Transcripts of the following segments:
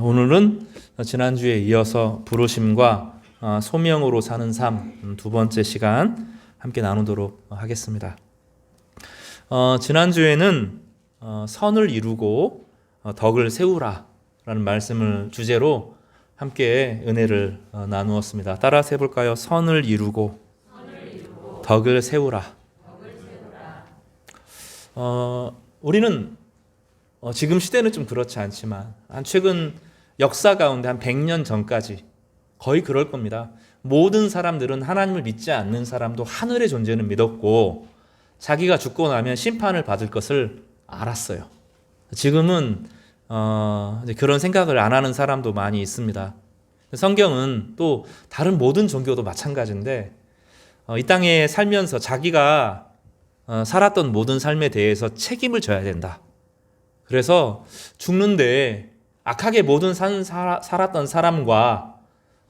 오늘은 지난주에 이어서 부르심과 소명으로 사는 삶 두 번째 시간 함께 나누도록 하겠습니다. 지난주에는 선을 이루고 덕을 세우라 라는 말씀을 주제로 함께 은혜를 나누었습니다. 따라서 해볼까요? 선을 이루고 덕을 세우라. 우리는 지금 시대는 좀 그렇지 않지만 최근 역사 가운데 한 100년 전까지 거의 그럴 겁니다. 모든 사람들은 하나님을 믿지 않는 사람도 하늘의 존재는 믿었고 자기가 죽고 나면 심판을 받을 것을 알았어요. 지금은 이제 그런 생각을 안 하는 사람도 많이 있습니다. 성경은 또 다른 모든 종교도 마찬가지인데 이 땅에 살면서 자기가 살았던 모든 삶에 대해서 책임을 져야 된다. 그래서 죽는데 악하게 모든 살았던 사람과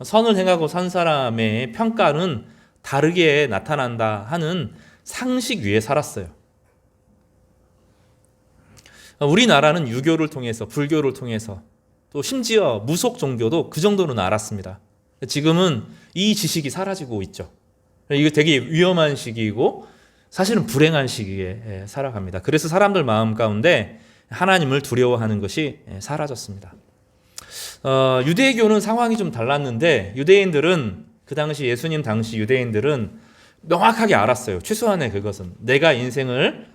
선을 행하고 산 사람의 평가는 다르게 나타난다 하는 상식 위에 살았어요. 우리나라는 유교를 통해서 불교를 통해서 또 심지어 무속 종교도 그 정도는 알았습니다. 지금은 이 지식이 사라지고 있죠. 이거 되게 위험한 시기이고 사실은 불행한 시기에 살아갑니다. 그래서 사람들 마음 가운데 하나님을 두려워하는 것이 사라졌습니다. 유대교는 상황이 좀 달랐는데 유대인들은 그 당시 예수님 당시 유대인들은 명확하게 알았어요. 최소한의 그것은 내가 인생을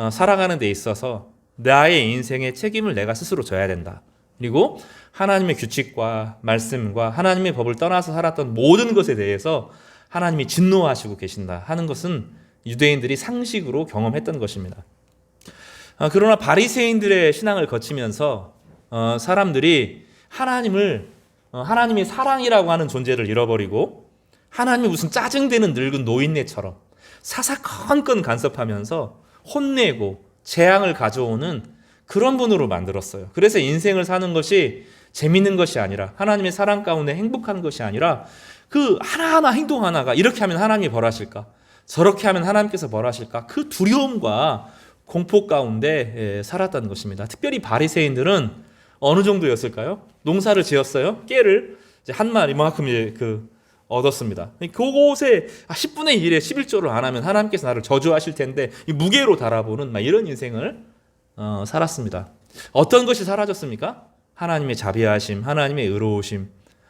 살아가는 데 있어서 나의 인생의 책임을 내가 스스로 져야 된다. 그리고 하나님의 규칙과 말씀과 하나님의 법을 떠나서 살았던 모든 것에 대해서 하나님이 진노하시고 계신다 하는 것은 유대인들이 상식으로 경험했던 것입니다. 그러나 바리새인들의 신앙을 거치면서 사람들이 하나님이 사랑이라고 하는 존재를 잃어버리고 하나님이 무슨 짜증되는 늙은 노인네처럼 사사건건 간섭하면서 혼내고 재앙을 가져오는 그런 분으로 만들었어요. 그래서 인생을 사는 것이 재밌는 것이 아니라 하나님의 사랑 가운데 행복한 것이 아니라 그 하나하나 행동 하나가 이렇게 하면 하나님이 벌하실까? 저렇게 하면 하나님께서 벌하실까? 그 두려움과 공포 가운데 살았다는 것입니다. 특별히 바리새인들은 어느 정도였을까요? 농사를 지었어요. 깨를 한 마리만큼 얻었습니다. 그곳에 10분의 1에 11조를 안 하면 하나님께서 나를 저주하실 텐데 무게로 달아보는 이런 인생을 살았습니다. 어떤 것이 사라졌습니까? 하나님의 자비하심, 하나님의 의로우심,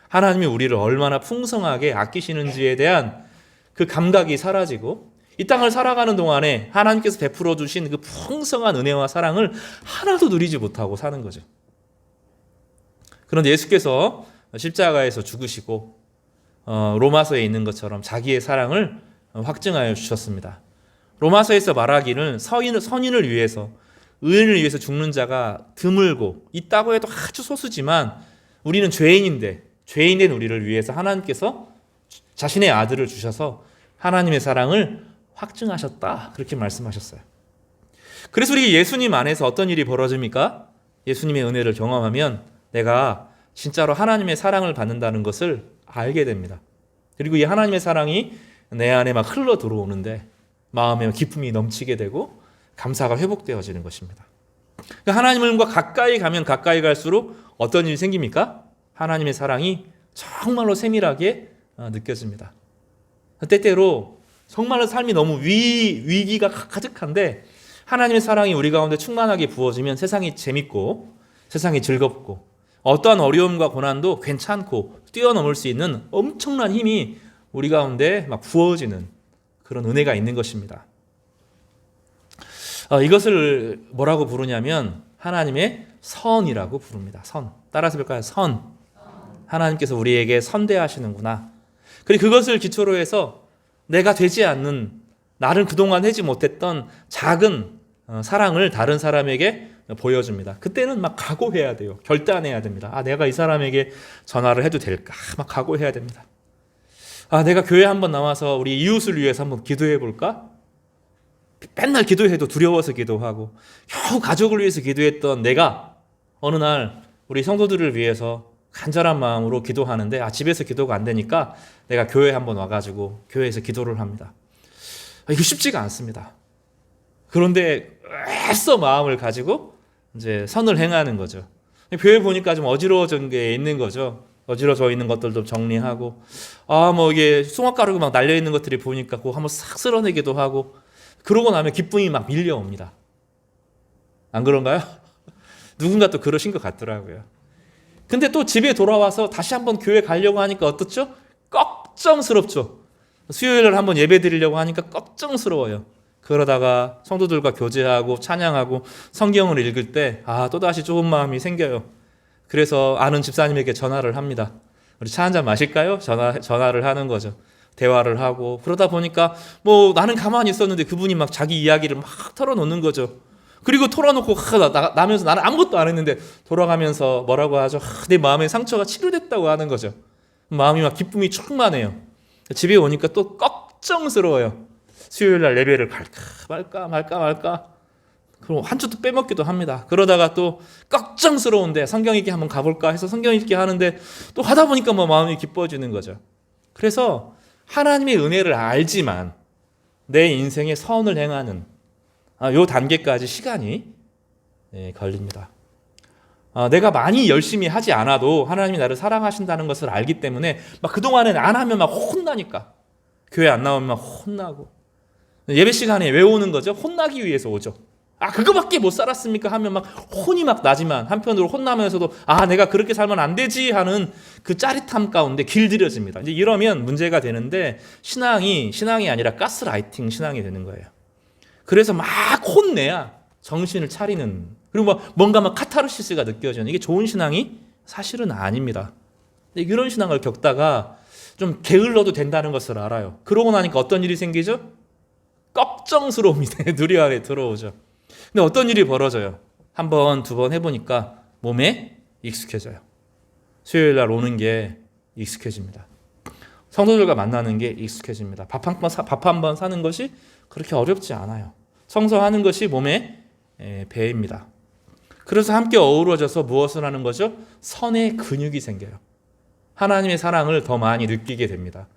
하나님이 우리를 얼마나 풍성하게 아끼시는지에 대한 그 감각이 사라지고 이 땅을 살아가는 동안에 하나님께서 베풀어 주신 그 풍성한 은혜와 사랑을 하나도 누리지 못하고 사는 거죠. 그런데 예수께서 십자가에서 죽으시고 로마서에 있는 것처럼 자기의 사랑을 확증하여 주셨습니다. 로마서에서 말하기는 선인을 위해서 의인을 위해서 죽는 자가 드물고 있다고 해도 아주 소수지만 우리는 죄인된 우리를 위해서 하나님께서 자신의 아들을 주셔서 하나님의 사랑을 확증하셨다. 그렇게 말씀하셨어요. 그래서 우리 예수님 안에서 어떤 일이 벌어집니까? 예수님의 은혜를 경험하면 내가 진짜로 하나님의 사랑을 받는다는 것을 알게 됩니다. 그리고 이 하나님의 사랑이 내 안에 막 흘러 들어오는데 마음에 기쁨이 넘치게 되고 감사가 회복되어지는 것입니다. 하나님과 가까이 가면 가까이 갈수록 어떤 일이 생깁니까? 하나님의 사랑이 정말로 세밀하게 느껴집니다. 때때로 정말로 삶이 너무 위기가 가득한데 하나님의 사랑이 우리 가운데 충만하게 부어지면 세상이 재밌고 세상이 즐겁고 어떠한 어려움과 고난도 괜찮고 뛰어넘을 수 있는 엄청난 힘이 우리 가운데 막 부어지는 그런 은혜가 있는 것입니다. 이것을 뭐라고 부르냐면 하나님의 선이라고 부릅니다. 선. 따라서 볼까요? 선. 하나님께서 우리에게 선대하시는구나. 그리고 그것을 기초로 해서 내가 되지 않는 나를 그동안 하지 못했던 작은 사랑을 다른 사람에게 보여줍니다. 그때는 막 각오해야 돼요. 결단해야 됩니다. 내가 이 사람에게 전화를 해도 될까? 막 각오해야 됩니다. 내가 교회 한번 나와서 우리 이웃을 위해서 한번 기도해 볼까? 맨날 기도해도 두려워서 기도하고 겨우 가족을 위해서 기도했던 내가 어느 날 우리 성도들을 위해서 간절한 마음으로 기도하는데 집에서 기도가 안 되니까 내가 교회에 한번 와가지고 교회에서 기도를 합니다. 이거 쉽지가 않습니다. 그런데 애써 마음을 가지고 이제 선을 행하는 거죠. 교회 보니까 좀 어지러워진 게 있는 거죠. 어지러져 있는 것들도 정리하고, 뭐 이게 수학가루가 막 날려 있는 것들이 보니까 그거 한번 싹 쓸어내기도 하고, 그러고 나면 기쁨이 막 밀려옵니다. 안 그런가요? 누군가 또 그러신 것 같더라고요. 근데 또 집에 돌아와서 다시 한번 교회 가려고 하니까 어떻죠? 걱정스럽죠. 수요일을 한번 예배 드리려고 하니까 걱정스러워요. 그러다가 성도들과 교제하고 찬양하고 성경을 읽을 때 또다시 좁은 마음이 생겨요. 그래서 아는 집사님에게 전화를 합니다. 우리 차 한잔 마실까요? 전화를 하는 거죠. 대화를 하고 그러다 보니까 뭐 나는 가만히 있었는데 그분이 막 자기 이야기를 막 털어놓는 거죠. 그리고 털어놓고 나면서 나는 아무것도 안 했는데 돌아가면서 뭐라고 하죠? 내 마음의 상처가 치료됐다고 하는 거죠. 마음이 막 기쁨이 충만해요. 집에 오니까 또 걱정스러워요. 수요일 날 예배를 갈까 말까 그럼 한 주도 빼먹기도 합니다. 그러다가 또 걱정스러운데 성경 읽기 한번 가볼까 해서 성경 읽기 하는데 또 하다 보니까 뭐 마음이 기뻐지는 거죠. 그래서 하나님의 은혜를 알지만 내 인생에 선을 행하는 요 단계까지 시간이 걸립니다. 내가 많이 열심히 하지 않아도 하나님이 나를 사랑하신다는 것을 알기 때문에 막 그동안엔 안 하면 막 혼나니까 교회 안 나오면 막 혼나고 예배 시간에 왜 오는 거죠? 혼나기 위해서 오죠. 그거밖에 못 살았습니까? 하면 막 혼이 막 나지만 한편으로 혼나면서도 내가 그렇게 살면 안 되지 하는 그 짜릿함 가운데 길들여집니다. 이제 이러면 문제가 되는데 신앙이 아니라 가스라이팅 신앙이 되는 거예요. 그래서 막 혼내야 정신을 차리는, 그리고 뭔가 막 카타르시스가 느껴지는, 이게 좋은 신앙이 사실은 아닙니다. 근데 이런 신앙을 겪다가 좀 게을러도 된다는 것을 알아요. 그러고 나니까 어떤 일이 생기죠? 걱정스러움이 누리 안에 들어오죠. 근데 어떤 일이 벌어져요? 한 번, 두 번 해보니까 몸에 익숙해져요. 수요일 날 오는 게 익숙해집니다. 성도들과 만나는 게 익숙해집니다. 밥 한 번 사는 것이 그렇게 어렵지 않아요. 청소하는 것이 몸에 배입니다. 그래서 함께 어우러져서 무엇을 하는 거죠? 선의 근육이 생겨요. 하나님의 사랑을 더 많이 느끼게 됩니다.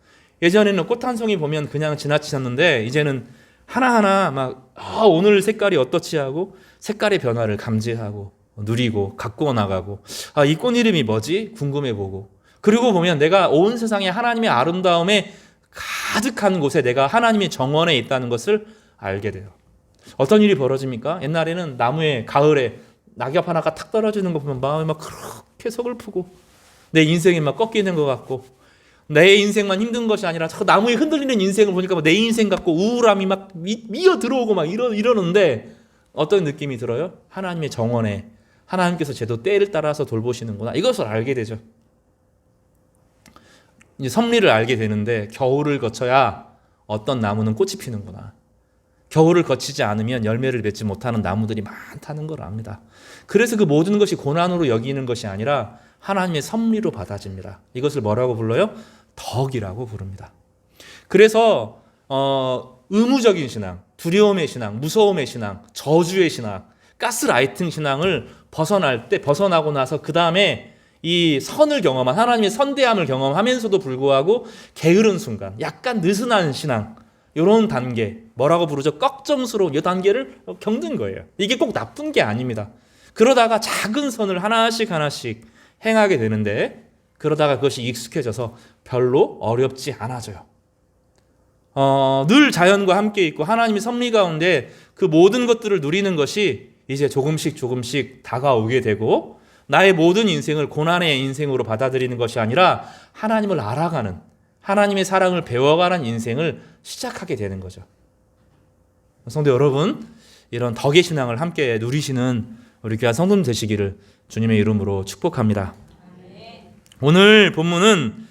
예전에는 꽃 한 송이 보면 그냥 지나치셨는데 이제는 하나하나 막 오늘 색깔이 어떻지 하고 색깔의 변화를 감지하고 누리고 갖고 나가고 이 꽃 이름이 뭐지? 궁금해보고, 그리고 보면 내가 온 세상에 하나님의 아름다움에 가득한 곳에 내가 하나님의 정원에 있다는 것을 알게 돼요. 어떤 일이 벌어집니까? 옛날에는 나무에 가을에 낙엽 하나가 탁 떨어지는 거 보면 마음이 막 그렇게 서글프고 내 인생이 막 꺾이는 것 같고 내 인생만 힘든 것이 아니라 저 나무에 흔들리는 인생을 보니까 내 인생 같고 우울함이 막 미어 들어오고 막 이러는데 어떤 느낌이 들어요? 하나님의 정원에 하나님께서 제도 때를 따라서 돌보시는구나, 이것을 알게 되죠. 이제 섭리를 알게 되는데 겨울을 거쳐야 어떤 나무는 꽃이 피는구나, 겨울을 거치지 않으면 열매를 맺지 못하는 나무들이 많다는 걸 압니다. 그래서 그 모든 것이 고난으로 여기는 것이 아니라 하나님의 섭리로 받아집니다. 이것을 뭐라고 불러요? 덕이라고 부릅니다. 그래서 의무적인 신앙, 두려움의 신앙, 무서움의 신앙, 저주의 신앙, 가스라이팅 신앙을 벗어나고 나서 그 다음에 이 선을 경험한 하나님의 선대함을 경험하면서도 불구하고 게으른 순간, 약간 느슨한 신앙, 이런 단계, 뭐라고 부르죠? 걱정스러운 이 단계를 겪는 거예요. 이게 꼭 나쁜 게 아닙니다. 그러다가 작은 선을 하나씩 행하게 되는데 그러다가 그것이 익숙해져서 별로 어렵지 않아져요. 늘 자연과 함께 있고 하나님의 섭리 가운데 그 모든 것들을 누리는 것이 이제 조금씩 다가오게 되고 나의 모든 인생을 고난의 인생으로 받아들이는 것이 아니라 하나님을 알아가는, 하나님의 사랑을 배워가는 인생을 시작하게 되는 거죠. 성도 여러분, 이런 덕의 신앙을 함께 누리시는 우리 귀한 성도님 되시기를 주님의 이름으로 축복합니다. 오늘 본문은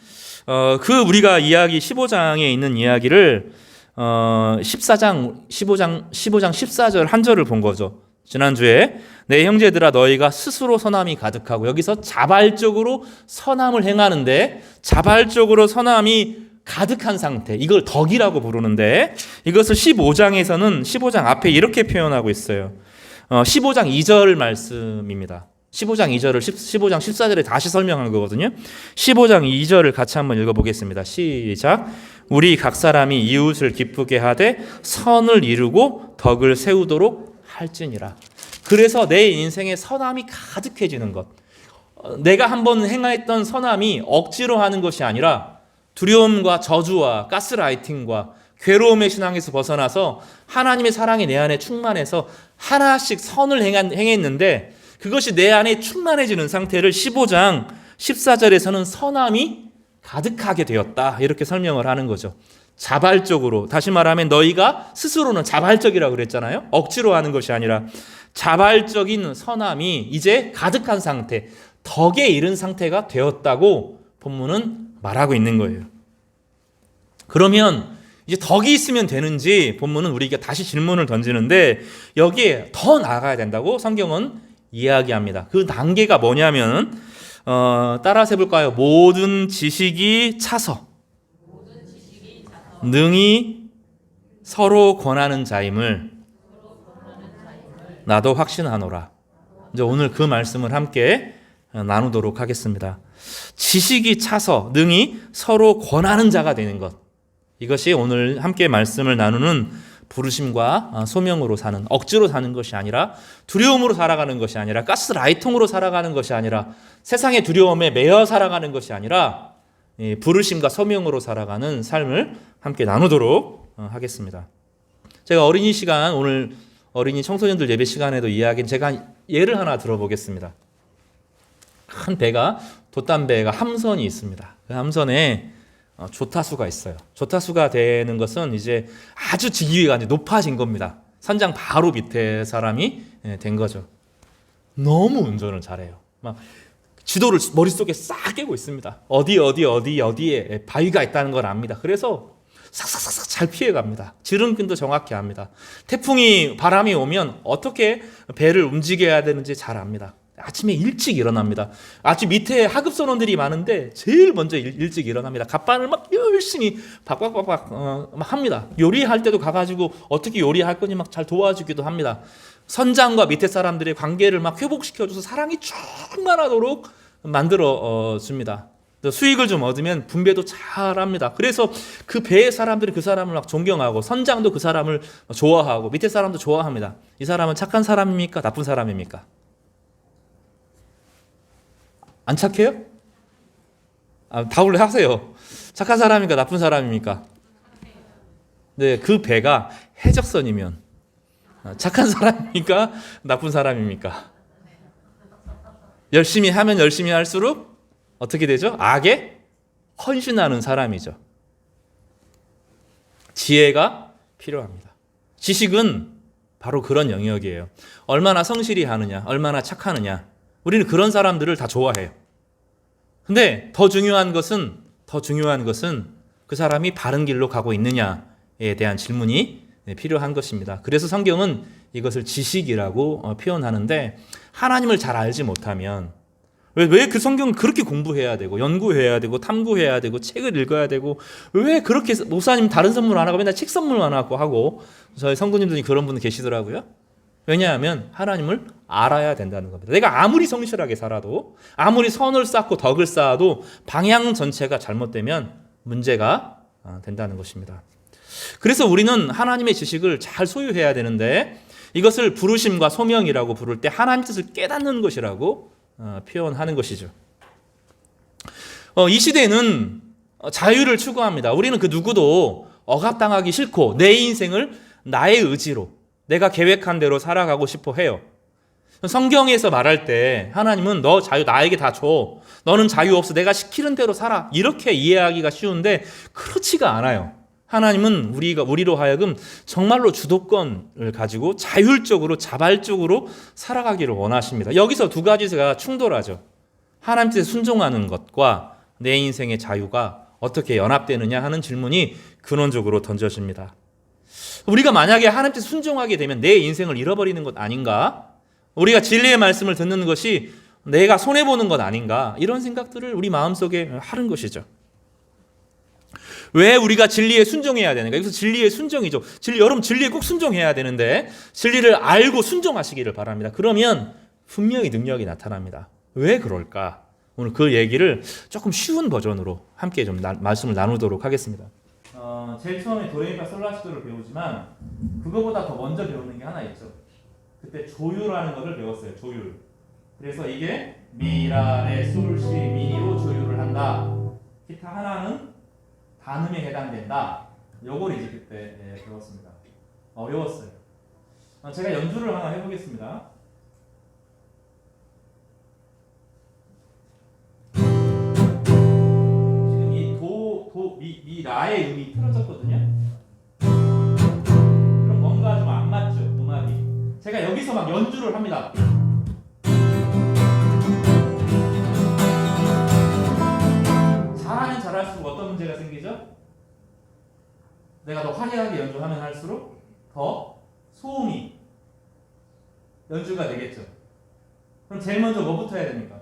우리가 이야기 15장에 있는 이야기를 15장 14절 한 절을 본 거죠. 지난주에 내 형제들아 너희가 스스로 선함이 가득하고, 여기서 자발적으로 선함을 행하는데 자발적으로 선함이 가득한 상태, 이걸 덕이라고 부르는데 이것을 15장 앞에 이렇게 표현하고 있어요. 15장 2절 말씀입니다. 15장 2절을 15장 14절에 다시 설명한 거거든요. 15장 2절을 같이 한번 읽어보겠습니다. 시작. 우리 각 사람이 이웃을 기쁘게 하되 선을 이루고 덕을 세우도록 할지니라. 그래서 내 인생에 선함이 가득해지는 것, 내가 한번 행했던 선함이 억지로 하는 것이 아니라 두려움과 저주와 가스라이팅과 괴로움의 신앙에서 벗어나서 하나님의 사랑이 내 안에 충만해서 하나씩 선을 행했는데 그것이 내 안에 충만해지는 상태를 15장 14절에서는 선함이 가득하게 되었다 이렇게 설명을 하는 거죠. 자발적으로, 다시 말하면 너희가 스스로는 자발적이라고 그랬잖아요. 억지로 하는 것이 아니라 자발적인 선함이 이제 가득한 상태, 덕에 이른 상태가 되었다고 본문은 말하고 있는 거예요. 그러면 이제 덕이 있으면 되는지 본문은 우리가 다시 질문을 던지는데 여기에 더 나아가야 된다고 성경은 이야기합니다. 그 단계가 뭐냐면 따라서 해볼까요? 모든 지식이 차서 능히 서로 권하는 자임을 나도 확신하노라. 이제 오늘 그 말씀을 함께 나누도록 하겠습니다. 지식이 차서 능히 서로 권하는 자가 되는 것. 이것이 오늘 함께 말씀을 나누는 부르심과 소명으로 사는, 억지로 사는 것이 아니라 두려움으로 살아가는 것이 아니라 가스라이팅으로 살아가는 것이 아니라 세상의 두려움에 매여 살아가는 것이 아니라 부르심과 소명으로 살아가는 삶을 함께 나누도록 하겠습니다. 제가 어린이 시간, 오늘 어린이 청소년들 예배 시간에도 이야기한 제가 예를 하나 들어보겠습니다. 큰 배가, 돛담배가 함선이 있습니다. 그 함선에 조타수가 있어요. 조타수가 되는 것은 이제 아주 직위가 높아진 겁니다. 선장 바로 밑에 사람이 된 거죠. 너무 운전을 잘해요. 막 지도를 머릿속에 싹 깨고 있습니다. 어디에 바위가 있다는 걸 압니다. 그래서 싹싹싹 잘 피해갑니다. 지름길도 정확히 압니다. 태풍이, 바람이 오면 어떻게 배를 움직여야 되는지 잘 압니다. 아침에 일찍 일어납니다. 아침 밑에 하급 선원들이 많은데 제일 먼저 일찍 일어납니다. 갑반을 막 열심히 박박박박 막 합니다. 요리할 때도 가가지고 어떻게 요리할 거니 막 잘 도와주기도 합니다. 선장과 밑에 사람들의 관계를 막 회복시켜줘서 사랑이 충만하도록 만들어 줍니다. 수익을 좀 얻으면 분배도 잘합니다. 그래서 그 배의 사람들이 그 사람을 막 존경하고 선장도 그 사람을 좋아하고 밑에 사람도 좋아합니다. 이 사람은 착한 사람입니까? 나쁜 사람입니까? 안 착해요? 답을 하세요. 착한 사람입니까? 나쁜 사람입니까? 네, 그 배가 해적선이면 착한 사람입니까? 나쁜 사람입니까? 열심히 하면 열심히 할수록 어떻게 되죠? 악에 헌신하는 사람이죠. 지혜가 필요합니다. 지식은 바로 그런 영역이에요. 얼마나 성실히 하느냐, 얼마나 착하느냐. 우리는 그런 사람들을 다 좋아해요. 근데 더 중요한 것은 그 사람이 바른 길로 가고 있느냐에 대한 질문이 필요한 것입니다. 그래서 성경은 이것을 지식이라고 표현하는데 하나님을 잘 알지 못하면 왜 그 성경은 그렇게 공부해야 되고 연구해야 되고 탐구해야 되고 책을 읽어야 되고 왜 그렇게 목사님 다른 선물 안 하고 맨날 책 선물만 하고 저희 성도님들이 그런 분 계시더라고요. 왜냐하면 하나님을 알아야 된다는 겁니다. 내가 아무리 성실하게 살아도 아무리 선을 쌓고 덕을 쌓아도 방향 전체가 잘못되면 문제가 된다는 것입니다. 그래서 우리는 하나님의 지식을 잘 소유해야 되는데 이것을 부르심과 소명이라고 부를 때 하나님 뜻을 깨닫는 것이라고 표현하는 것이죠. 이 시대는 자유를 추구합니다. 우리는 그 누구도 억압당하기 싫고 내 인생을 나의 의지로 내가 계획한 대로 살아가고 싶어 해요. 성경에서 말할 때 하나님은 너 자유 나에게 다 줘. 너는 자유 없어. 내가 시키는 대로 살아. 이렇게 이해하기가 쉬운데 그렇지가 않아요. 하나님은 우리로 하여금 정말로 주도권을 가지고 자율적으로 자발적으로 살아가기를 원하십니다. 여기서 두 가지가 충돌하죠. 하나님 뜻에 순종하는 것과 내 인생의 자유가 어떻게 연합되느냐 하는 질문이 근원적으로 던져집니다. 우리가 만약에 하나님 뜻에 순종하게 되면 내 인생을 잃어버리는 것 아닌가? 우리가 진리의 말씀을 듣는 것이 내가 손해보는 것 아닌가? 이런 생각들을 우리 마음속에 하는 것이죠. 왜 우리가 진리에 순종해야 되는가? 여기서 진리의 순종이죠. 여러분 진리에 꼭 순종해야 되는데 진리를 알고 순종하시기를 바랍니다. 그러면 분명히 능력이 나타납니다. 왜 그럴까? 오늘 그 얘기를 조금 쉬운 버전으로 함께 좀 말씀을 나누도록 하겠습니다. 제일 처음에 도레미파 솔라시도를 배우지만 그거보다 더 먼저 배우는 게 하나 있죠. 그때 조율하는 것을 배웠어요. 조율. 그래서 이게 미라, 레, 솔, 시, 미로 조율을 한다. 기타 하나는 단음에 해당된다. 요걸 이제 그때 배웠습니다. 외웠어요. 제가 연주를 하나 해보겠습니다. 지금 이 미, 라의 음이 틀어졌거든요. 그럼 뭔가 좀 안 맞죠, 음악이. 제가 여기서 막 연주를 합니다. 잘하면 잘할수록 어떤 문제가 생기죠? 내가 더 화려하게 연주하면 할수록 더 소음이 연주가 되겠죠. 그럼 제일 먼저 뭐부터 해야 됩니까?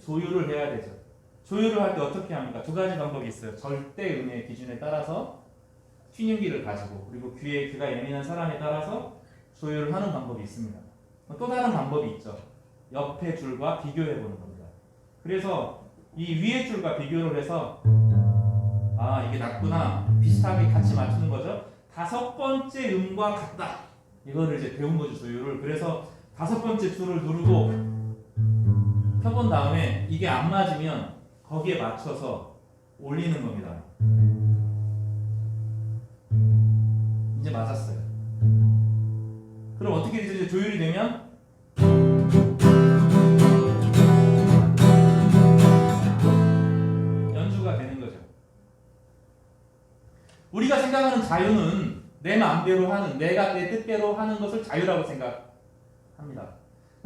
조율을 해야 되죠. 조율을 할 때 어떻게 합니까? 두 가지 방법이 있어요. 절대 음의 기준에 따라서 튜닝기를 가지고, 그리고 귀가 예민한 사람에 따라서 조율을 하는 방법이 있습니다. 또 다른 방법이 있죠. 옆의 줄과 비교해 보는 겁니다. 그래서 이 위의 줄과 비교를 해서 이게 낮구나, 비슷하게 같이 맞추는 거죠. 다섯 번째 음과 같다, 이거를 이제 배운 거죠, 조율을. 그래서 다섯 번째 줄을 누르고 펴본 다음에 이게 안 맞으면 거기에 맞춰서 올리는 겁니다. 이제 맞았어요. 그럼 어떻게 되죠? 이제 조율이 되면 연주가 되는 거죠. 우리가 생각하는 자유는 내 마음대로 하는, 내가 내 뜻대로 하는 것을 자유라고 생각합니다.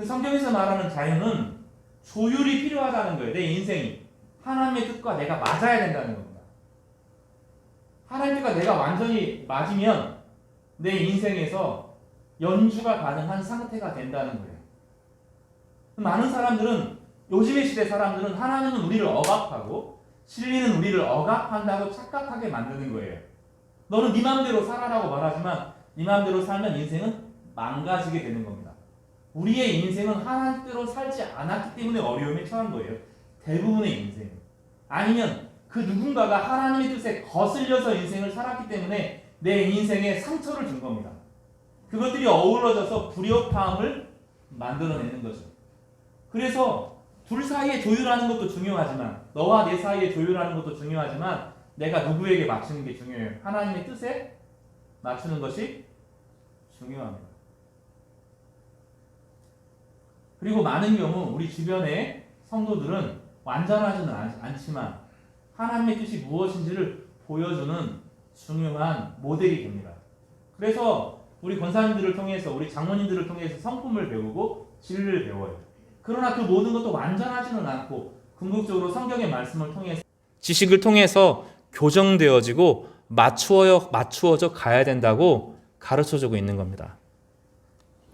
성경에서 말하는 자유는 조율이 필요하다는 거예요. 내 인생이 하나님의 뜻과 내가 맞아야 된다는 겁니다. 하나님의 뜻과 내가 완전히 맞으면 내 인생에서 연주가 가능한 상태가 된다는 거예요. 많은 사람들은, 요즘의 시대 사람들은 하나님은 우리를 억압하고 진리는 우리를 억압한다고 착각하게 만드는 거예요. 너는 네 마음대로 살아라고 말하지만 네 마음대로 살면 인생은 망가지게 되는 겁니다. 우리의 인생은 하나님대로 살지 않았기 때문에 어려움에 처한 거예요. 대부분의 인생. 아니면 그 누군가가 하나님의 뜻에 거슬려서 인생을 살았기 때문에 내 인생에 상처를 준 겁니다. 그것들이 어우러져서 불협화음을 만들어내는 거죠. 그래서 둘 사이에 조율하는 것도 중요하지만, 너와 내 사이에 조율하는 것도 중요하지만, 내가 누구에게 맞추는 게 중요해요. 하나님의 뜻에 맞추는 것이 중요합니다. 그리고 많은 경우 우리 주변의 성도들은 완전하지는 않지만 하나님의 뜻이 무엇인지를 보여주는 중요한 모델이 됩니다. 그래서 우리 권사님들을 통해서, 우리 장모님들을 통해서 성품을 배우고 진리를 배워요. 그러나 그 모든 것도 완전하지는 않고 궁극적으로 성경의 말씀을 통해서, 지식을 통해서 교정되어지고 맞추어져 가야 된다고 가르쳐주고 있는 겁니다.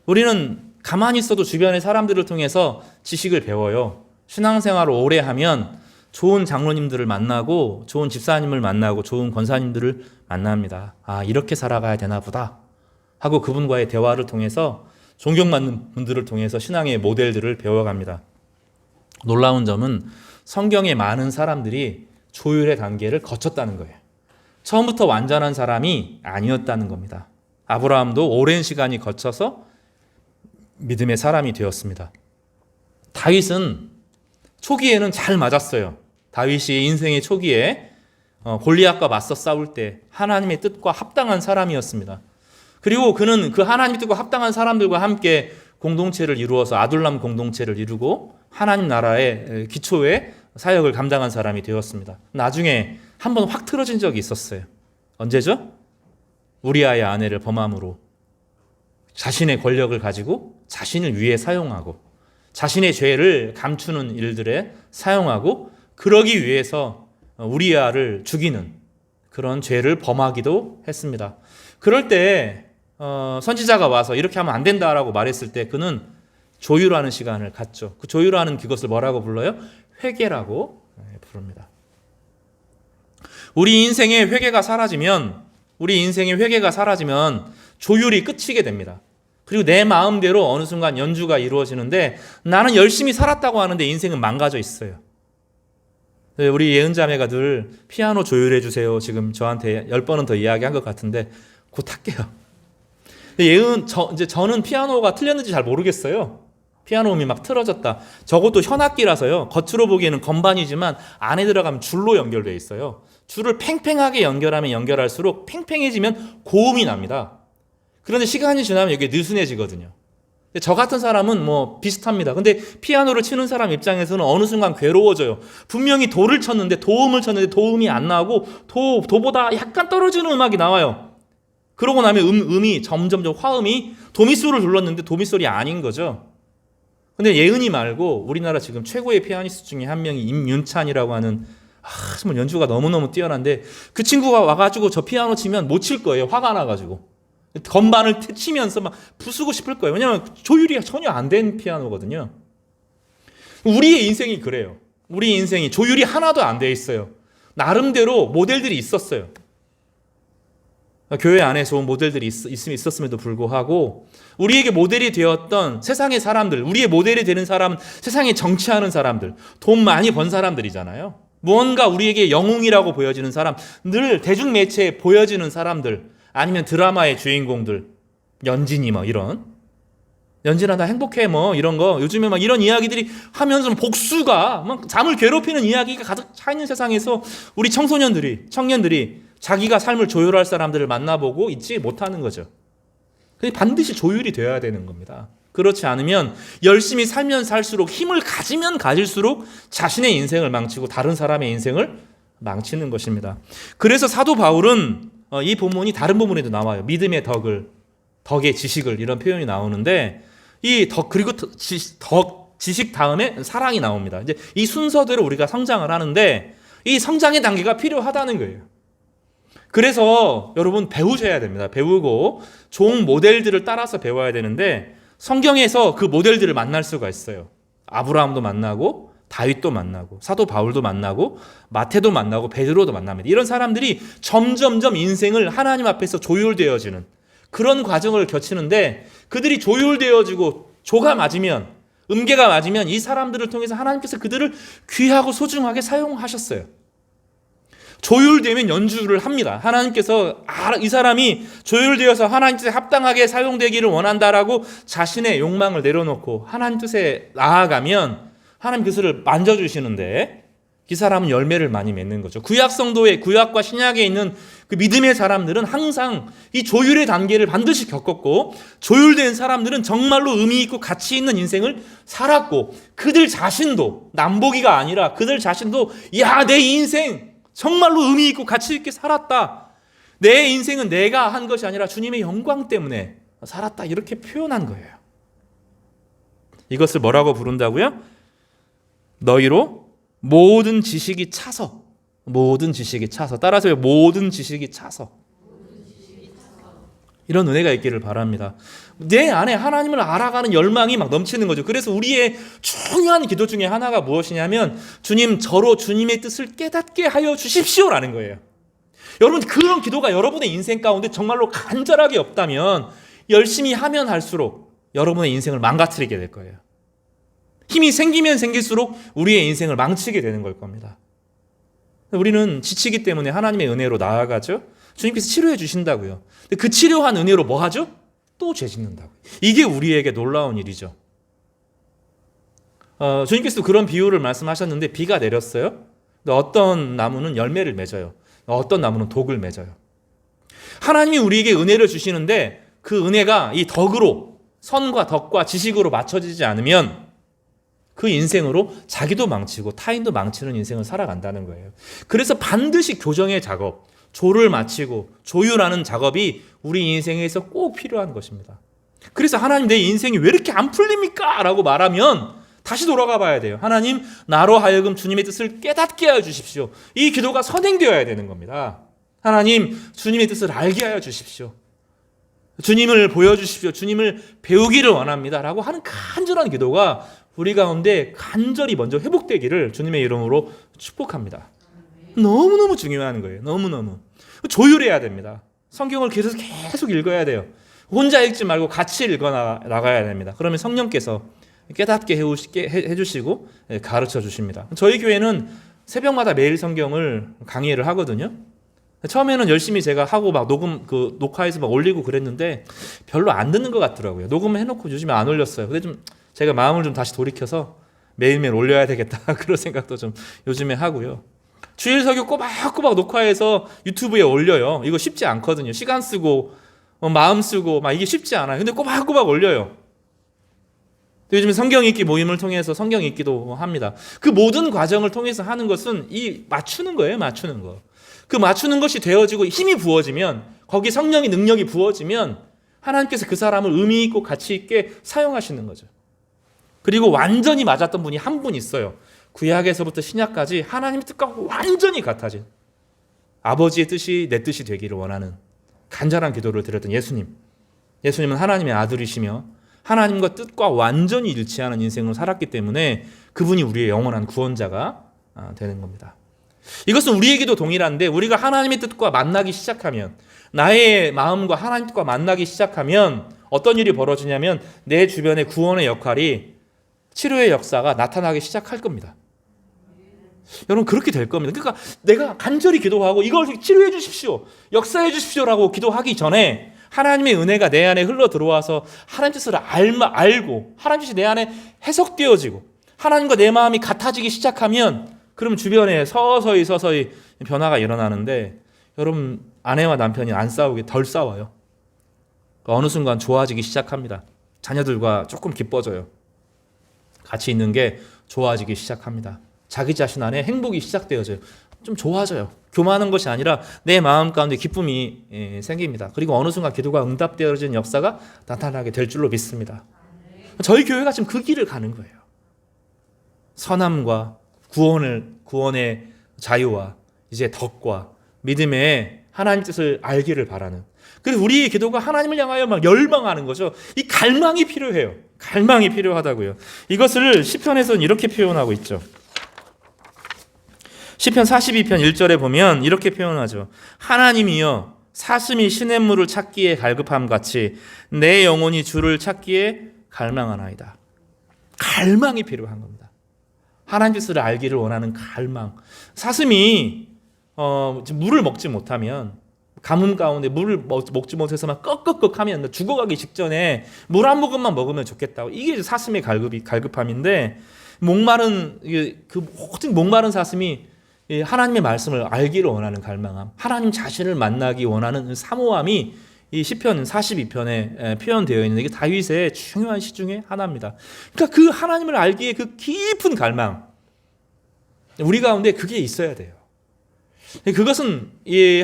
우리는 가만히 있어도 주변의 사람들을 통해서 지식을 배워요. 신앙생활을 오래 하면 좋은 장로님들을 만나고 좋은 집사님을 만나고 좋은 권사님들을 만납니다. 이렇게 살아가야 되나 보다 하고 그분과의 대화를 통해서, 존경받는 분들을 통해서 신앙의 모델들을 배워갑니다. 놀라운 점은 성경의 많은 사람들이 조율의 단계를 거쳤다는 거예요. 처음부터 완전한 사람이 아니었다는 겁니다. 아브라함도 오랜 시간이 거쳐서 믿음의 사람이 되었습니다. 다윗은 초기에는 잘 맞았어요. 다윗이 인생의 초기에 골리앗과 맞서 싸울 때 하나님의 뜻과 합당한 사람이었습니다. 그리고 그는 그 하나님의 뜻과 합당한 사람들과 함께 공동체를 이루어서 아둘람 공동체를 이루고 하나님 나라의 기초의 사역을 감당한 사람이 되었습니다. 나중에 한번 확 틀어진 적이 있었어요. 언제죠? 우리아의 아내를 범함으로 자신의 권력을 가지고 자신을 위해 사용하고 자신의 죄를 감추는 일들에 사용하고, 그러기 위해서 우리아를 죽이는 그런 죄를 범하기도 했습니다. 그럴 때 선지자가 와서 이렇게 하면 안 된다라고 말했을 때 그는 조율하는 시간을 갖죠. 그 조율하는 그것을 뭐라고 불러요? 회개라고 부릅니다. 우리 인생의 회개가 사라지면 조율이 끝이게 됩니다. 그리고 내 마음대로 어느 순간 연주가 이루어지는데, 나는 열심히 살았다고 하는데 인생은 망가져 있어요. 우리 예은자매가 늘 피아노 조율해 주세요, 지금 저한테 10번은 더 이야기한 것 같은데 곧 할게요. 저는 피아노가 틀렸는지 잘 모르겠어요. 피아노 음이 막 틀어졌다. 저것도 현악기라서요. 겉으로 보기에는 건반이지만 안에 들어가면 줄로 연결되어 있어요. 줄을 팽팽하게 연결하면 연결할수록 팽팽해지면 고음이 납니다. 그런데 시간이 지나면 이게 느슨해지거든요. 저 같은 사람은 뭐 비슷합니다. 근데 피아노를 치는 사람 입장에서는 어느 순간 괴로워져요. 분명히 도를 쳤는데 도음을 쳤는데 도음이 안 나오고 도보다 약간 떨어지는 음악이 나와요. 그러고 나면 음이 점점 화음이 도미솔을 눌렀는데 도미솔이 아닌 거죠. 근데 예은이 말고 우리나라 지금 최고의 피아니스트 중에 한 명이 임윤찬이라고 하는 정말 연주가 너무너무 뛰어난데 그 친구가 와가지고 저 피아노 치면 못 칠 거예요. 화가 나가지고. 건반을 치면서 막 부수고 싶을 거예요. 왜냐하면 조율이 전혀 안 된 피아노거든요. 우리의 인생이 그래요. 우리 인생이 조율이 하나도 안 돼 있어요. 나름대로 모델들이 있었어요. 교회 안에 좋은 모델들이 있었음에도 불구하고 우리에게 모델이 되었던 세상의 사람들, 우리의 모델이 되는 사람은 세상에 정치하는 사람들, 돈 많이 번 사람들이잖아요. 무언가 우리에게 영웅이라고 보여지는 사람, 늘 대중매체에 보여지는 사람들, 아니면 드라마의 주인공들, 연진이 뭐 이런 연진아 나 행복해 뭐 이런 거 요즘에 막 이런 이야기들이 하면서 복수가 막 잠을 괴롭히는 이야기가 가득 차 있는 세상에서 우리 청년들이 자기가 삶을 조율할 사람들을 만나보고 있지 못하는 거죠. 근데 반드시 조율이 되어야 되는 겁니다. 그렇지 않으면 열심히 살면 살수록 힘을 가지면 가질수록 자신의 인생을 망치고 다른 사람의 인생을 망치는 것입니다. 그래서 사도 바울은 이 본문이 다른 본문에도 나와요. 믿음의 덕의 지식을 이런 표현이 나오는데 이 덕 그리고 지식 다음에 사랑이 나옵니다. 이제 이 순서대로 우리가 성장을 하는데 이 성장의 단계가 필요하다는 거예요. 그래서 여러분 배우셔야 됩니다. 배우고 좋은 모델들을 따라서 배워야 되는데 성경에서 그 모델들을 만날 수가 있어요. 아브라함도 만나고 다윗도 만나고 사도 바울도 만나고 마태도 만나고 베드로도 만납니다. 이런 사람들이 점점점 인생을 하나님 앞에서 조율되어지는 그런 과정을 거치는데 그들이 조율되어지고 조가 맞으면 음계가 맞으면 이 사람들을 통해서 하나님께서 그들을 귀하고 소중하게 사용하셨어요. 조율되면 연주를 합니다. 하나님께서 이 사람이 조율되어서 하나님 뜻에 합당하게 사용되기를 원한다라고 자신의 욕망을 내려놓고 하나님 뜻에 나아가면 하나님 그것을 만져주시는데 이 사람은 열매를 많이 맺는 거죠. 구약 성도의 구약과 신약에 있는 그 믿음의 사람들은 항상 이 조율의 단계를 반드시 겪었고 조율된 사람들은 정말로 의미 있고 가치 있는 인생을 살았고 그들 자신도 남보기가 아니라 그들 자신도 내 인생 정말로 의미 있고 가치 있게 살았다. 내 인생은 내가 한 것이 아니라 주님의 영광 때문에 살았다. 이렇게 표현한 거예요. 이것을 뭐라고 부른다고요? 너희로 모든 지식이 차서 따라서요. 모든 지식이 차서 이런 은혜가 있기를 바랍니다. 내 안에 하나님을 알아가는 열망이 막 넘치는 거죠. 그래서 우리의 중요한 기도 중에 하나가 무엇이냐면 주님 저로 주님의 뜻을 깨닫게 하여 주십시오라는 거예요. 여러분 그런 기도가 여러분의 인생 가운데 정말로 간절하게 없다면 열심히 하면 할수록 여러분의 인생을 망가뜨리게 될 거예요. 힘이 생기면 생길수록 우리의 인생을 망치게 되는 걸 겁니다. 우리는 지치기 때문에 하나님의 은혜로 나아가죠. 주님께서 치료해 주신다고요. 근데 그 치료한 은혜로 뭐 하죠? 또 죄 짓는다고요. 이게 우리에게 놀라운 일이죠. 주님께서도 그런 비유를 말씀하셨는데 비가 내렸어요. 근데 어떤 나무는 열매를 맺어요. 어떤 나무는 독을 맺어요. 하나님이 우리에게 은혜를 주시는데 그 은혜가 이 덕으로 선과 덕과 지식으로 맞춰지지 않으면 그 인생으로 자기도 망치고 타인도 망치는 인생을 살아간다는 거예요. 그래서 반드시 교정의 작업, 조를 마치고 조율하는 작업이 우리 인생에서 꼭 필요한 것입니다. 그래서 하나님 내 인생이 왜 이렇게 안 풀립니까? 라고 말하면 다시 돌아가 봐야 돼요. 하나님 나로 하여금 주님의 뜻을 깨닫게 하여 주십시오. 이 기도가 선행되어야 되는 겁니다. 하나님 주님의 뜻을 알게 하여 주십시오. 주님을 보여주십시오. 주님을 배우기를 원합니다. 라고 하는 간절한 기도가 우리 가운데 간절히 먼저 회복되기를 주님의 이름으로 축복합니다. 너무너무 중요한 거예요. 너무너무. 조율해야 됩니다. 성경을 계속 읽어야 돼요. 혼자 읽지 말고 같이 읽어 나가야 됩니다. 그러면 성령께서 깨닫게 해주시고 가르쳐 주십니다. 저희 교회는 새벽마다 매일 성경을 강의를 하거든요. 처음에는 열심히 제가 하고 막 녹화해서 막 올리고 그랬는데 별로 안 듣는 것 같더라고요. 녹음을 해놓고 요즘에 안 올렸어요. 근데 좀 제가 마음을 좀 다시 돌이켜서 매일매일 올려야 되겠다 그런 생각도 좀 요즘에 하고요. 주일 설교 꼬박꼬박 녹화해서 유튜브에 올려요. 이거 쉽지 않거든요. 시간 쓰고 마음 쓰고 막 이게 쉽지 않아요. 근데 꼬박꼬박 올려요. 요즘에 성경 읽기 모임을 통해서 성경 읽기도 합니다. 그 모든 과정을 통해서 하는 것은 이 맞추는 거예요. 맞추는 거. 그 맞추는 것이 되어지고 힘이 부어지면, 거기 성령의 능력이 부어지면 하나님께서 그 사람을 의미 있고 가치 있게 사용하시는 거죠. 그리고 완전히 맞았던 분이 한 분 있어요. 구약에서부터 신약까지 하나님의 뜻과 완전히 같아진, 아버지의 뜻이 내 뜻이 되기를 원하는 간절한 기도를 드렸던 예수님. 예수님은 하나님의 아들이시며 하나님과 뜻과 완전히 일치하는 인생을 살았기 때문에 그분이 우리의 영원한 구원자가 되는 겁니다. 이것은 우리에게도 동일한데, 우리가 하나님의 뜻과 만나기 시작하면, 나의 마음과 하나님 뜻과 만나기 시작하면 어떤 일이 벌어지냐면, 내 주변에 구원의 역할이, 치료의 역사가 나타나기 시작할 겁니다. 여러분, 그렇게 될 겁니다. 그러니까 내가 간절히 기도하고 이걸 치료해 주십시오, 역사해 주십시오라고 기도하기 전에 하나님의 은혜가 내 안에 흘러 들어와서 하나님 뜻을 알고 하나님 뜻이 내 안에 해석되어지고 하나님과 내 마음이 같아지기 시작하면, 그러면 주변에 서서히 변화가 일어나는데, 여러분, 아내와 남편이 안 싸우게 덜 싸워요. 어느 순간 좋아지기 시작합니다. 자녀들과 조금 기뻐져요. 같이 있는 게 좋아지기 시작합니다. 자기 자신 안에 행복이 시작되어져요. 좀 좋아져요. 교만한 것이 아니라 내 마음 가운데 기쁨이 생깁니다. 그리고 어느 순간 기도가 응답되어지는 역사가 나타나게 될 줄로 믿습니다. 저희 교회가 지금 그 길을 가는 거예요. 선함과 구원의 자유와 이제 덕과 믿음의 하나님 뜻을 알기를 바라는, 그래서 우리의 기도가 하나님을 향하여 막 열망하는 거죠. 이 갈망이 필요해요. 갈망이 필요하다고요. 이것을 시편에서는 이렇게 표현하고 있죠. 시편 42편 1절에 보면 이렇게 표현하죠. 하나님이여, 사슴이 시냇물을 찾기에 갈급함 같이 내 영혼이 주를 찾기에 갈망하나이다. 갈망이 필요한 겁니다. 하나님 뜻을 알기를 원하는 갈망. 사슴이 물을 먹지 못하면, 가뭄 가운데 물을 먹지 못해서 막 꺽꺽꺽하면 죽어가기 직전에 물 한 모금만 먹으면 좋겠다고. 이게 사슴의 갈급함인데, 목마른 사슴이 하나님의 말씀을 알기를 원하는 갈망함, 하나님 자신을 만나기 원하는 사모함이 이 시편 42편에 표현되어 있는데, 이게 다윗의 중요한 시 중에 하나입니다. 그러니까 그 하나님을 알기에 그 깊은 갈망, 우리 가운데 그게 있어야 돼요. 그것은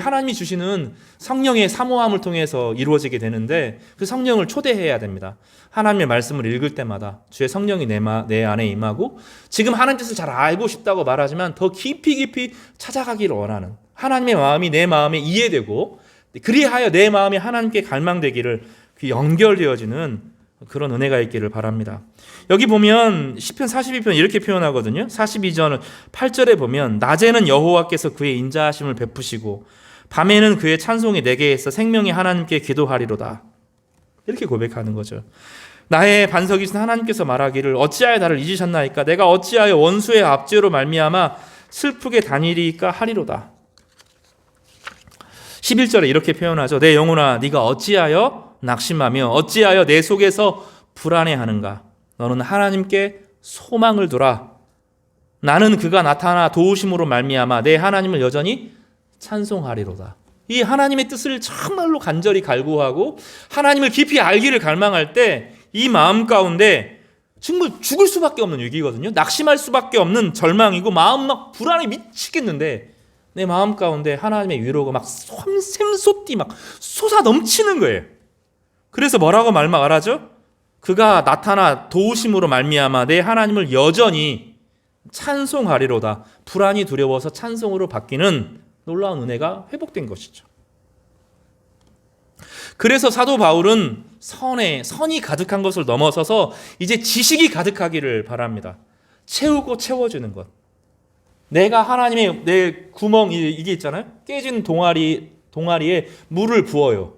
하나님이 주시는 성령의 사모함을 통해서 이루어지게 되는데, 그 성령을 초대해야 됩니다. 하나님의 말씀을 읽을 때마다 주의 성령이 내 안에 임하고, 지금 하나님 뜻을 잘 알고 싶다고 말하지만 더 깊이 찾아가기를 원하는, 하나님의 마음이 내 마음에 이해되고, 그리하여 내 마음이 하나님께 갈망되기를, 그 연결되어지는 그런 은혜가 있기를 바랍니다. 여기 보면 시편 42편 이렇게 표현하거든요. 42절 8절에 보면 낮에는 여호와께서 그의 인자하심을 베푸시고 밤에는 그의 찬송이 내게 있어 생명의 하나님께 기도하리로다. 이렇게 고백하는 거죠. 나의 반석이신 하나님께서 말하기를 어찌하여 나를 잊으셨나이까? 내가 어찌하여 원수의 압제로 말미암아 슬프게 다니리까 하리로다. 11절에 이렇게 표현하죠. 내 영혼아, 네가 어찌하여 낙심하며 어찌하여 내 속에서 불안해하는가? 너는 하나님께 소망을 두라. 나는 그가 나타나 도우심으로 말미암아 내 하나님을 여전히 찬송하리로다. 이 하나님의 뜻을 정말로 간절히 갈구하고 하나님을 깊이 알기를 갈망할 때, 이 마음 가운데 정말 죽을 수밖에 없는 위기거든요. 낙심할 수밖에 없는 절망이고, 마음 막 불안해 미치겠는데, 내 마음 가운데 하나님의 위로가 막 샘솟디 막 솟아 넘치는 거예요. 그래서 뭐라고 말하죠? 그가 나타나 도우심으로 말미암아 내 하나님을 여전히 찬송하리로다. 불안이 두려워서 찬송으로 바뀌는 놀라운 은혜가 회복된 것이죠. 그래서 사도 바울은 선이 가득한 것을 넘어서서 이제 지식이 가득하기를 바랍니다. 채우고 채워주는 것. 내가 하나님의 내 구멍, 이게 있잖아요. 깨진 동아리에 물을 부어요.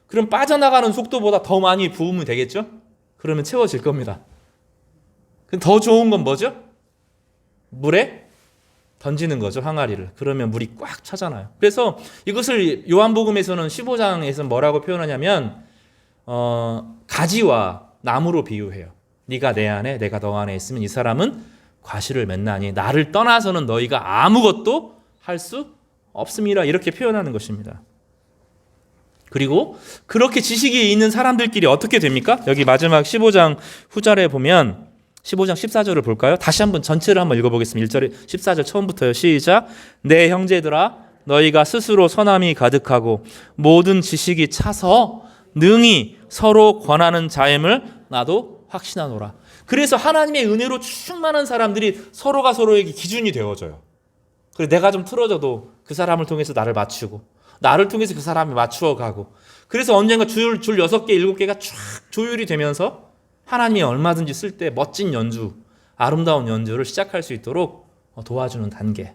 그럼 빠져나가는 속도보다 더 많이 부으면 되겠죠? 그러면 채워질 겁니다. 더 좋은 건 뭐죠? 물에 던지는 거죠, 항아리를. 그러면 물이 꽉 차잖아요. 그래서 이것을 요한복음에서는 15장에서 뭐라고 표현하냐면 가지와 나무로 비유해요. 네가 내 안에 내가 너 안에 있으면 이 사람은 과실을 맺나니 나를 떠나서는 너희가 아무것도 할 수 없음이라 이렇게 표현하는 것입니다. 그리고 그렇게 지식이 있는 사람들끼리 어떻게 됩니까? 여기 마지막 15장 후절에 보면 15장 14절을 볼까요? 다시 한번 전체를 한번 읽어보겠습니다. 1절에 14절 처음부터요. 시작. 내 형제들아 너희가 스스로 선함이 가득하고 모든 지식이 차서 능히 서로 권하는 자임을 나도 확신하노라. 그래서 하나님의 은혜로 충만한 사람들이 서로가 서로에게 기준이 되어져요. 그래서 내가 좀 틀어져도 그 사람을 통해서 나를 맞추고 나를 통해서 그 사람이 맞추어 가고 그래서 언젠가 줄 6개, 7개가 쫙 조율이 되면서 하나님이 얼마든지 쓸 때 멋진 연주, 아름다운 연주를 시작할 수 있도록 도와주는 단계를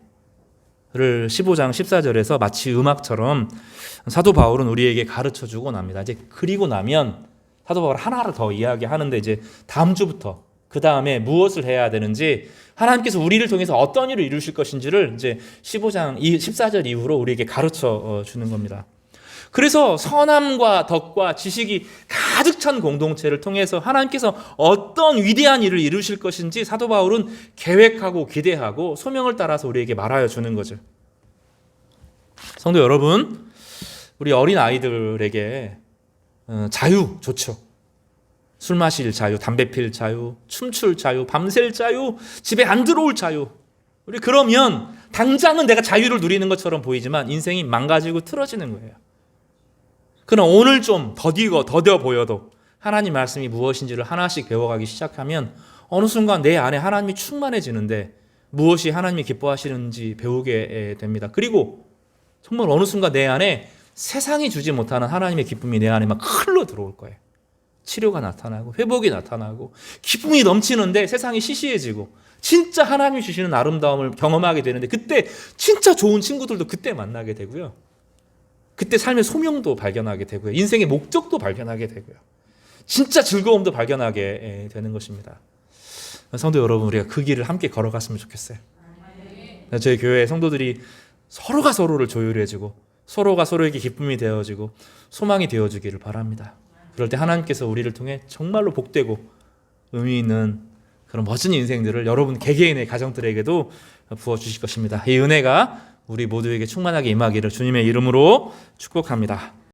15장 14절에서 마치 음악처럼 사도 바울은 우리에게 가르쳐주고 납니다. 이제 그리고 나면 사도 바울 하나를 더 이야기하는데 이제 다음 주부터 그 다음에 무엇을 해야 되는지 하나님께서 우리를 통해서 어떤 일을 이루실 것인지를 이제 15장 14절 이후로 우리에게 가르쳐 주는 겁니다. 그래서 선함과 덕과 지식이 가득 찬 공동체를 통해서 하나님께서 어떤 위대한 일을 이루실 것인지 사도 바울은 계획하고 기대하고 소명을 따라서 우리에게 말하여 주는 거죠. 성도 여러분, 우리 어린 아이들에게 자유 좋죠. 술 마실 자유, 담배 필 자유, 춤출 자유, 밤샐 자유, 집에 안 들어올 자유. 우리 그러면 당장은 내가 자유를 누리는 것처럼 보이지만 인생이 망가지고 틀어지는 거예요. 그러나 오늘 좀 더뎌 보여도 하나님 말씀이 무엇인지를 하나씩 배워가기 시작하면 어느 순간 내 안에 하나님이 충만해지는데 무엇이 하나님이 기뻐하시는지 배우게 됩니다. 그리고 정말 어느 순간 내 안에 세상이 주지 못하는 하나님의 기쁨이 내 안에 막 흘러 들어올 거예요. 치료가 나타나고 회복이 나타나고 기쁨이 넘치는데 세상이 시시해지고 진짜 하나님이 주시는 아름다움을 경험하게 되는데 그때 진짜 좋은 친구들도 그때 만나게 되고요. 그때 삶의 소명도 발견하게 되고요. 인생의 목적도 발견하게 되고요. 진짜 즐거움도 발견하게 되는 것입니다. 성도 여러분, 우리가 그 길을 함께 걸어갔으면 좋겠어요. 저희 교회 성도들이 서로가 서로를 조율해주고 서로가 서로에게 기쁨이 되어지고 소망이 되어주기를 바랍니다. 그럴 때 하나님께서 우리를 통해 정말로 복되고 의미 있는 그런 멋진 인생들을 여러분 개개인의 가정들에게도 부어주실 것입니다. 이 은혜가 우리 모두에게 충만하게 임하기를 주님의 이름으로 축복합니다.